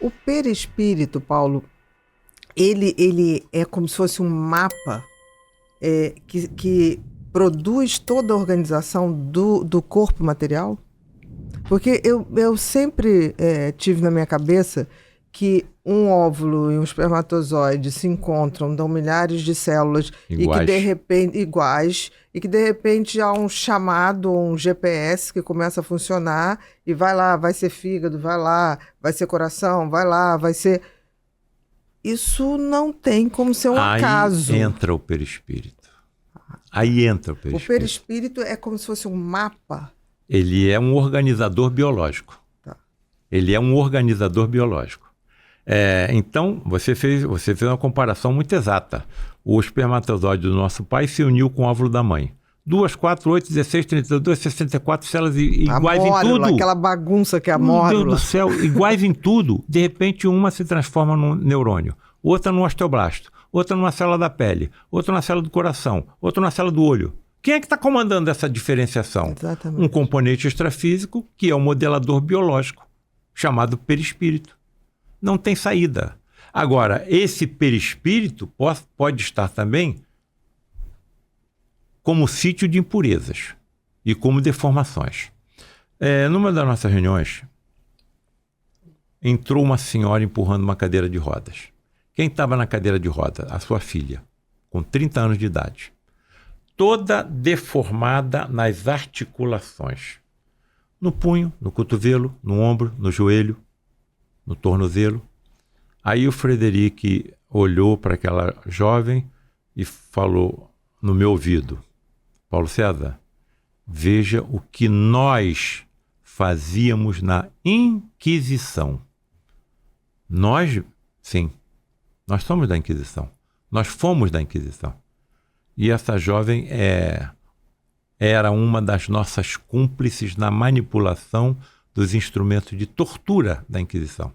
O perispírito, Paulo, ele é como se fosse um mapa que produz toda a organização do corpo material? Porque eu sempre tive na minha cabeça que um óvulo e um espermatozoide se encontram, dão milhares de células Iguais. e que de repente iguais e que de repente há um chamado, um GPS que começa a funcionar e vai lá, vai ser fígado, vai lá, vai ser coração, vai lá, vai ser... Isso não tem como ser um acaso. Aí entra o perispírito. Aí entra o O perispírito. perispírito é como se fosse um mapa. Ele é um organizador biológico. Tá. Ele é um organizador biológico. Então, você fez uma comparação muito exata. O espermatozoide do nosso pai se uniu com o óvulo da mãe. 2, 4, 8, 16, 32, 64 células iguais Mórula, em tudo. aquela bagunça que é a Meu mórula. Deus do céu, iguais em tudo. De repente, uma se transforma num neurônio, outra num osteoblasto, outra numa célula da pele, outra na célula do coração, outra na célula do olho. Quem é que está comandando essa diferenciação? Exatamente. Um componente extrafísico, que é o modelador biológico, chamado perispírito. Não tem saída. Agora, esse perispírito pode estar também como sítio de impurezas e como deformações. Numa das nossas reuniões, entrou uma senhora empurrando uma cadeira de rodas. Quem estava na cadeira de roda? A sua filha, com 30 anos de idade. Toda deformada nas articulações. No punho, no cotovelo, no ombro, no joelho, no tornozelo. Aí o Frederic olhou para aquela jovem e falou no meu ouvido: Paulo César, veja o que nós fazíamos na Inquisição. Nós, sim, nós somos da Inquisição. Nós fomos da Inquisição. E essa jovem era uma das nossas cúmplices na manipulação dos instrumentos de tortura da Inquisição.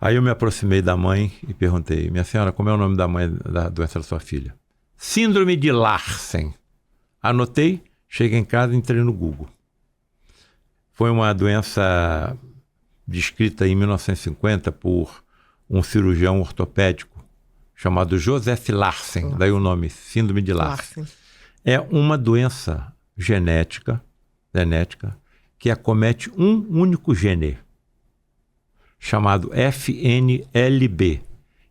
Aí eu me aproximei da mãe e perguntei: minha senhora, como é o nome da mãe da doença da sua filha? Síndrome de Larsen. Anotei, cheguei em casa e entrei no Google. Foi uma doença descrita em 1950 por um cirurgião ortopédico chamado Joseph Larsen, daí o nome, síndrome de Larsen. É uma doença genética que acomete um único gene, chamado FNLB,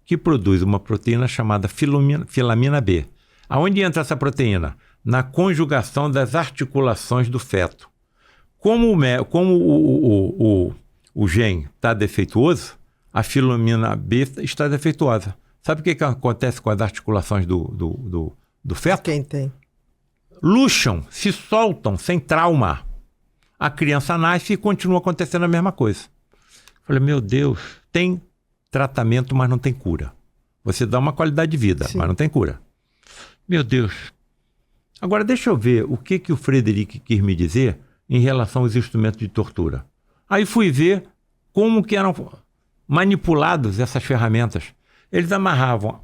que produz uma proteína chamada filamina B. Aonde entra essa proteína? Na conjugação das articulações do feto. Como o gene está defeituoso, a filamina B está defeituosa. Sabe o que acontece com as articulações do feto? Quem tem? Luxam, se soltam sem trauma. A criança nasce e continua acontecendo a mesma coisa. Falei, meu Deus, tem tratamento, mas não tem cura. Você dá uma qualidade de vida, sim, mas não tem cura. Meu Deus. Agora deixa eu ver o que o Frederic quis me dizer em relação aos instrumentos de tortura. Aí fui ver como que eram manipuladas essas ferramentas. Eles amarravam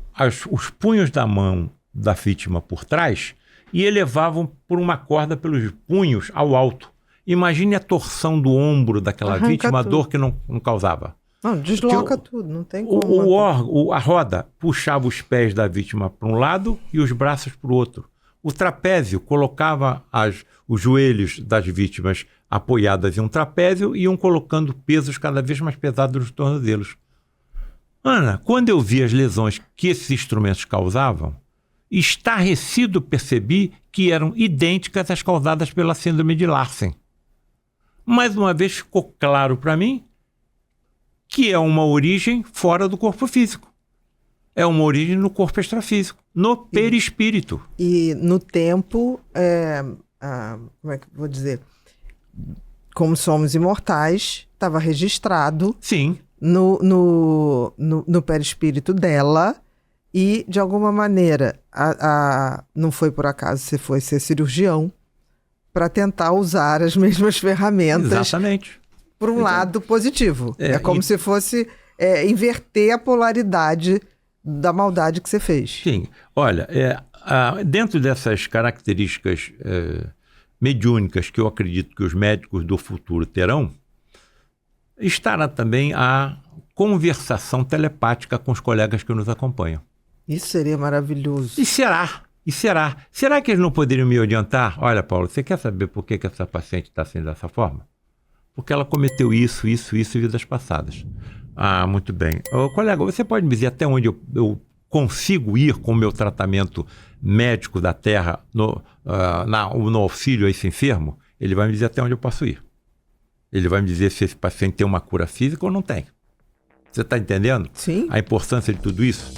os punhos da mão da vítima por trás e elevavam por uma corda pelos punhos ao alto. Imagine a torção do ombro daquela vítima, a dor que não causava. Não, desloca tudo, não tem como. A roda puxava os pés da vítima para um lado e os braços para o outro. O trapézio colocava os joelhos das vítimas apoiadas em um trapézio e iam colocando pesos cada vez mais pesados nos tornozelos. Ana, quando eu vi as lesões que esses instrumentos causavam, estarrecido percebi que eram idênticas às causadas pela síndrome de Larsen. Mais uma vez ficou claro para mim que é uma origem fora do corpo físico. É uma origem no corpo extrafísico, no perispírito. E no tempo, como é que eu vou dizer? Como somos imortais, estava registrado, sim, no perispírito dela e, de alguma maneira, não foi por acaso você foi ser cirurgião para tentar usar as mesmas ferramentas. Exatamente. Por um lado positivo. É como se fosse inverter a polaridade da maldade que você fez. Sim. Olha, dentro dessas características mediúnicas que eu acredito que os médicos do futuro terão, Estará também a conversação telepática com os colegas que nos acompanham. Isso seria maravilhoso. E será? E será? Será que eles não poderiam me orientar? Olha, Paulo, você quer saber por que essa paciente está assim dessa forma? Porque ela cometeu isso em vidas passadas. Ah, muito bem. Ô, colega, você pode me dizer até onde eu consigo ir com o meu tratamento médico da Terra no auxílio a esse enfermo? Ele vai me dizer até onde eu posso ir. Ele vai me dizer se esse paciente tem uma cura física ou não tem. Você está entendendo? Sim. A importância de tudo isso?